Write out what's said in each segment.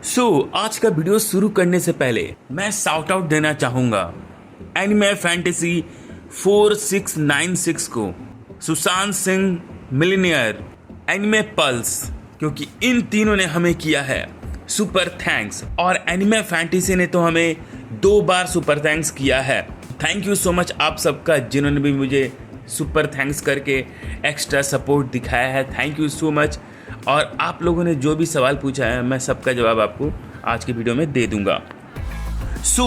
आज का वीडियो शुरू करने से पहले मैं शाउट आउट देना चाहूंगा एनिमे फैंटेसी 4696 को, Sushant Singh millionaire, anime pulse, क्योंकि इन तीनों ने हमें किया है सुपर थैंक्स। और एनिमे फैंटेसी ने तो हमें 2 बार सुपर थैंक्स किया है। थैंक यू सो मच आप सबका, जिन्होंने भी मुझे सुपर थैंक्स करके एक्स्ट्रा सपोर्ट दिखाया है। Thank you so much. और आप लोगों ने जो भी सवाल पूछा है मैं सबका जवाब आपको आज की वीडियो में दे दूंगा।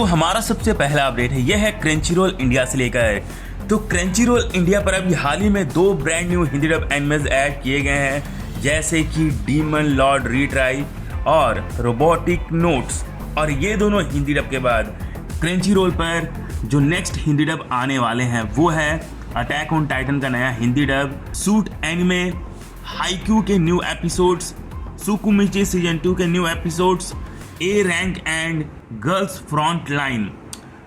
हमारा सबसे पहला अपडेट है, यह है क्रंचीरोल इंडिया से लेकर। तो क्रंचीरोल इंडिया पर अभी हाल ही में 2 brand new Hindi dub animes add किए गए हैं, जैसे कि डीमन लॉर्ड रीट्राई और रोबोटिक नोट्स। और ये दोनों हिंदी डब के बाद क्रंचीरोल पर जो नेक्स्ट हिंदी डब आने वाले हैं वो है अटैक ऑन टाइटन का नया Hindi dub, suit anime, Haikyuu के न्यू एपिसोड्स, सुकुमिची सीजन 2 के new episodes, A rank and girls front line.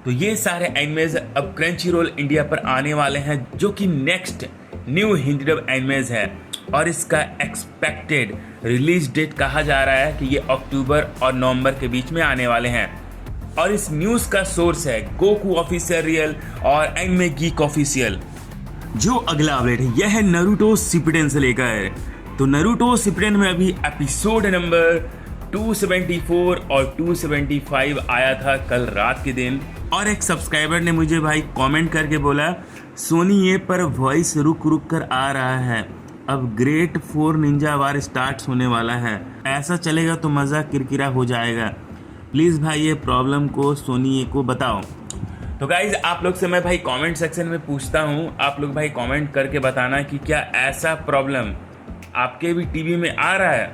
तो ये सारे एनिमेज अब क्रंचीरोल इंडिया पर आने वाले हैं, जो कि next new Hindi dub animes है। और इसका एक्सपेक्टेड रिलीज डेट कहा जा रहा है कि ये अक्टूबर और नवंबर के बीच में आने वाले हैं। और इस न्यूज़ का सोर्स है गोकू ऑफिशियल रियल और एनिमे गीक ऑफिशियल। जो अगला अपडेट है यह है नारुतो शिपुडेन से लेकर। तो नारुतो शिपुडेन में अभी एपिसोड नंबर 274 और 275 आया था कल रात के दिन। और एक सब्सक्राइबर ने मुझे भाई कमेंट करके बोला, सोनी ये पर वॉइस रुक रुक कर आ रहा है, अब ग्रेट 4 निंजा वार स्टार्ट होने वाला है, ऐसा चलेगा तो मज़ा किरकिरा हो जाएगा, प्लीज़ भाई ये प्रॉब्लम को सोनी को बताओ। तो गाइज आप लोग से मैं भाई कमेंट सेक्शन में पूछता हूँ, आप लोग भाई कमेंट करके बताना कि क्या ऐसा प्रॉब्लम आपके भी टीवी में आ रहा है।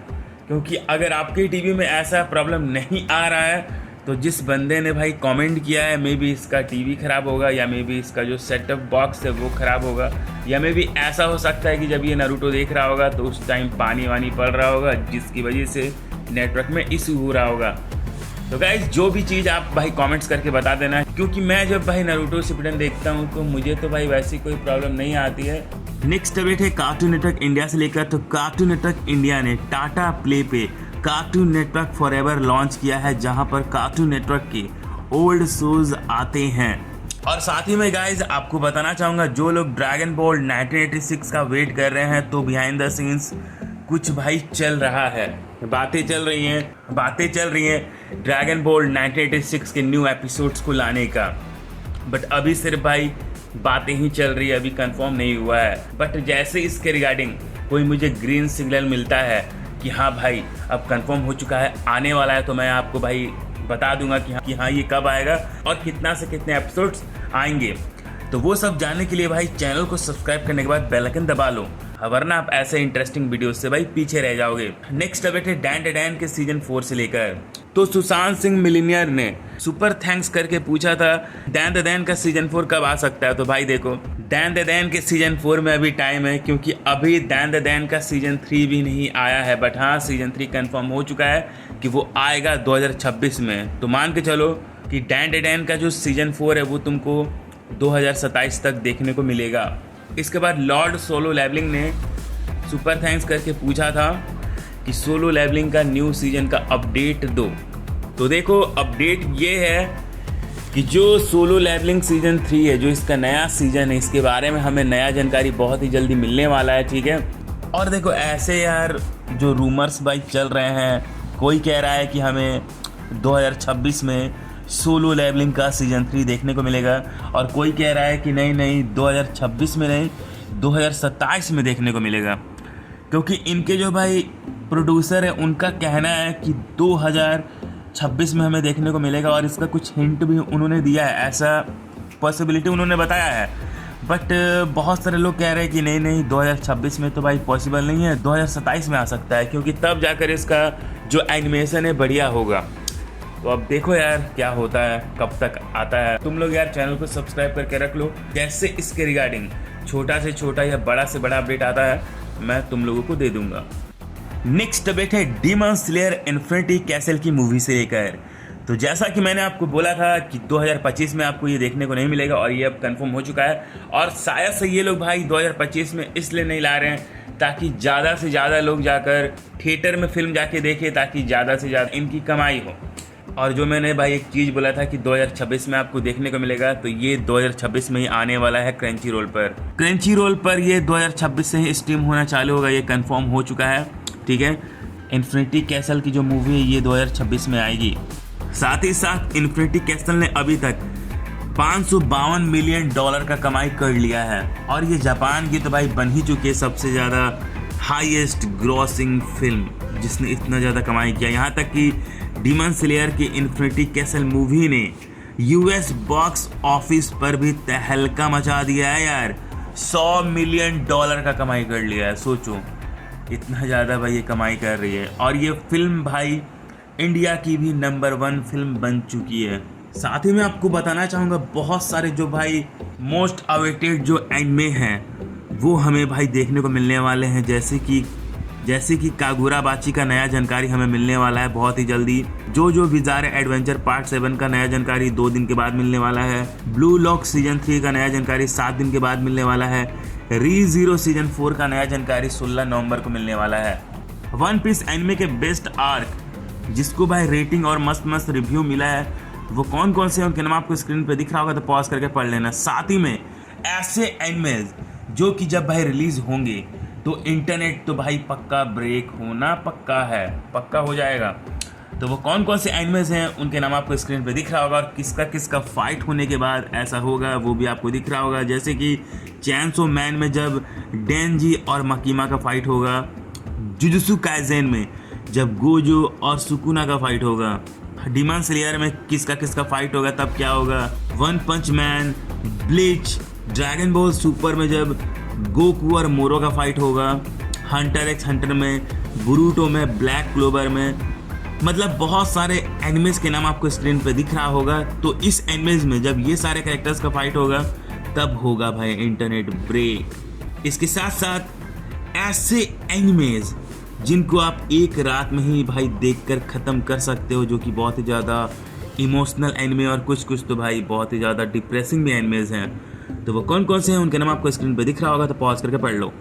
क्योंकि अगर आपके टीवी में ऐसा प्रॉब्लम नहीं आ रहा है तो जिस बंदे ने भाई कमेंट किया है मे बी इसका टीवी ख़राब होगा, या मे बी इसका जो सेटअप बॉक्स है वो ख़राब होगा, या मे बी ऐसा हो सकता है कि जब ये नारुतो देख रहा होगा तो उस टाइम पानी वानी पड़ रहा होगा, जिसकी वजह से नेटवर्क में इशू हो रहा होगा। तो गाइज जो भी चीज़ आप भाई कमेंट्स करके बता देना, क्योंकि मैं जब भाई नारुतो शिपुडेन देखता हूँ तो मुझे तो भाई वैसी कोई प्रॉब्लम नहीं आती है। नेक्स्ट अपडेट है कार्टून नेटवर्क इंडिया से लेकर। तो कार्टून नेटवर्क इंडिया ने टाटा प्ले पे कार्टून नेटवर्क फॉरएवर लॉन्च किया है, जहां पर कार्टून नेटवर्क के ओल्ड शोज आते हैं। और साथ ही में गाइज आपको बताना चाहूँगा, जो लोग ड्रैगन बॉल 1986 का वेट कर रहे हैं तो बिहाइंड द सीन्स कुछ भाई चल रहा है, बातें चल रही हैं ड्रैगन बॉल 1986 के न्यू एपिसोड्स को लाने का। बट अभी सिर्फ भाई बातें ही चल रही है, अभी कंफर्म नहीं हुआ है। बट जैसे इसके रिगार्डिंग कोई मुझे ग्रीन सिग्नल मिलता है कि हाँ भाई अब कंफर्म हो चुका है, आने वाला है, तो मैं आपको भाई बता दूंगा कि हाँ ये कब आएगा और कितना से कितने एपिसोड्स आएंगे। तो वो सब जानने के लिए भाई चैनल को सब्सक्राइब करने के बाद बेल आइकन दबा लो, वरना आप ऐसे इंटरेस्टिंग वीडियो से भाई पीछे रह जाओगे। नेक्स्ट अपडेट है डैन द डैन के सीजन 4 से लेकर। तो सुशांत सिंह मिलीनियर ने सुपर थैंक्स करके पूछा था डैन द डैन का सीजन 4 कब आ सकता है। तो भाई देखो, डैन द डैन के सीजन 4 में अभी टाइम है, क्योंकि अभी डैन द डैन का सीजन 3 भी नहीं आया है। बट हाँ, सीजन 3 कंफर्म हो चुका है कि वो आएगा 2026 में। तो मान के चलो कि डैन द डैन का जो सीजन 4 है वो तुमको 2027 तक देखने को मिलेगा। इसके बाद लॉर्ड सोलो लेवलिंग ने सुपर थैंक्स करके पूछा था कि सोलो लेवलिंग का न्यू सीजन का अपडेट दो। तो देखो, अपडेट ये है कि जो सोलो लेवलिंग सीजन 3 है, जो इसका नया सीजन है, इसके बारे में हमें नया जानकारी बहुत ही जल्दी मिलने वाला है, ठीक है। और देखो ऐसे यार जो रूमर्स भाई चल रहे हैं, कोई कह रहा है कि हमें 2026 में सोलो लेवलिंग का सीजन 3 देखने को मिलेगा, और कोई कह रहा है कि नहीं 2026 में नहीं 2027 में देखने को मिलेगा। क्योंकि इनके जो भाई प्रोड्यूसर है उनका कहना है कि 2026 में हमें देखने को मिलेगा, और इसका कुछ हिंट भी उन्होंने दिया है, ऐसा पॉसिबिलिटी उन्होंने बताया है। बट बहुत सारे लोग कह रहे हैं कि नहीं 2026 में तो भाई पॉसिबल नहीं है, 2027 में आ सकता है, क्योंकि तब जाकर इसका जो एनिमेशन है बढ़िया होगा। तो अब देखो यार क्या होता है, कब तक आता है। तुम लोग यार चैनल को सब्सक्राइब करके रख लो, जैसे इसके रिगार्डिंग छोटा से छोटा या बड़ा से बड़ा अपडेट आता है मैं तुम लोगों को दे दूंगा। नेक्स्ट अपडेट है डीमन स्लेयर इन्फिनिटी कैसल की मूवी से लेकर। तो जैसा कि मैंने आपको बोला था कि 2025 में आपको ये देखने को नहीं मिलेगा, और ये अब कंफर्म हो चुका है। और शायद से ये लोग भाई 2025 में इसलिए नहीं ला रहे हैं ताकि ज़्यादा से ज़्यादा लोग जाकर थिएटर में फिल्म जाके देखें, ताकि ज़्यादा से ज़्यादा इनकी कमाई हो। और जो मैंने भाई एक चीज़ बोला था कि 2026 में आपको देखने को मिलेगा, तो ये 2026 में ही आने वाला है क्रंची रोल पर। क्रंची रोल पर ये 2026 से ही स्ट्रीम होना चालू होगा, ये कंफर्म हो चुका है। ठीक है, इन्फिनिटी कैसल की जो मूवी है ये 2026 में आएगी। साथ ही साथ इन्फिनिटी कैसल ने अभी तक $552 मिलियन का कमाई कर लिया है, और ये जापान की तो भाई बन ही चुकी है सबसे ज़्यादा हाईएस्ट ग्रॉसिंग फिल्म जिसने इतना ज़्यादा कमाई किया। यहाँ तक कि डीमन स्लेयर की इन्फिनिटी कैसल मूवी ने यूएस बॉक्स ऑफिस पर भी तहलका मचा दिया है यार। $100 मिलियन का कमाई कर लिया है। सोचो इतना ज़्यादा भाई ये कमाई कर रही है, और ये फिल्म भाई इंडिया की भी नंबर 1 फिल्म बन चुकी है। साथ ही मैं आपको बताना चाहूँगा बहुत सारे जो भाई मोस्ट अवेटेड जो एनिमे हैं वो हमें भाई देखने को मिलने वाले हैं, जैसे कि कागुराबाची का नया जानकारी हमें मिलने वाला है बहुत ही जल्दी। जो बिज़ार एडवेंचर पार्ट 7 का नया जानकारी 2 दिन के बाद मिलने वाला है। ब्लू लॉक सीजन 3 का नया जानकारी 7 दिन के बाद मिलने वाला है। री-ज़ीरो सीजन 4 का नया जानकारी 16 नवंबर को मिलने वाला है। वन पीस एनिमे के बेस्ट आर्क जिसको भाई रेटिंग और मस्त रिव्यू मिला है वो कौन कौन से हैं उनके नाम आपको स्क्रीन पे दिख रहा होगा, तो पॉज करके पढ़ लेना। साथ ही में ऐसे एनिमेज जो कि जब भाई रिलीज होंगे तो इंटरनेट तो भाई पक्का ब्रेक होना पक्का हो जाएगा। तो वो कौन कौन से एनिमेज हैं उनके नाम आपको स्क्रीन पे दिख रहा होगा, और किसका फाइट होने के बाद ऐसा होगा वो भी आपको दिख रहा होगा। जैसे कि चैनसो मैन में जब डेंजी और मकीमा का फाइट होगा, जुजुत्सु काइसेन में जब गोजो और सुकुना का फाइट होगा, डीमन स्लेयर में किसका फाइट होगा तब क्या होगा, one punch man, bleach, dragon ball super में जब गोकू और मोरो का फाइट होगा, हंटर एक्स हंटर में, बुरूटो में, ब्लैक क्लोवर में, मतलब बहुत सारे एनिमेज के नाम आपको स्क्रीन पे दिख रहा होगा। तो इस एनिमेज में जब ये सारे कैरेक्टर्स का फाइट होगा तब होगा भाई इंटरनेट ब्रेक। इसके साथ साथ ऐसे एनिमेज जिनको आप एक रात में ही भाई देखकर ख़त्म कर सकते हो, जो कि बहुत ही ज़्यादा इमोशनल एनिमे, और कुछ तो भाई बहुत ही ज़्यादा डिप्रेसिंग भी एनिमेज हैं। तो वो कौन कौन से हैं उनके नाम आपको स्क्रीन पे दिख रहा होगा, तो पॉज करके पढ़ लो।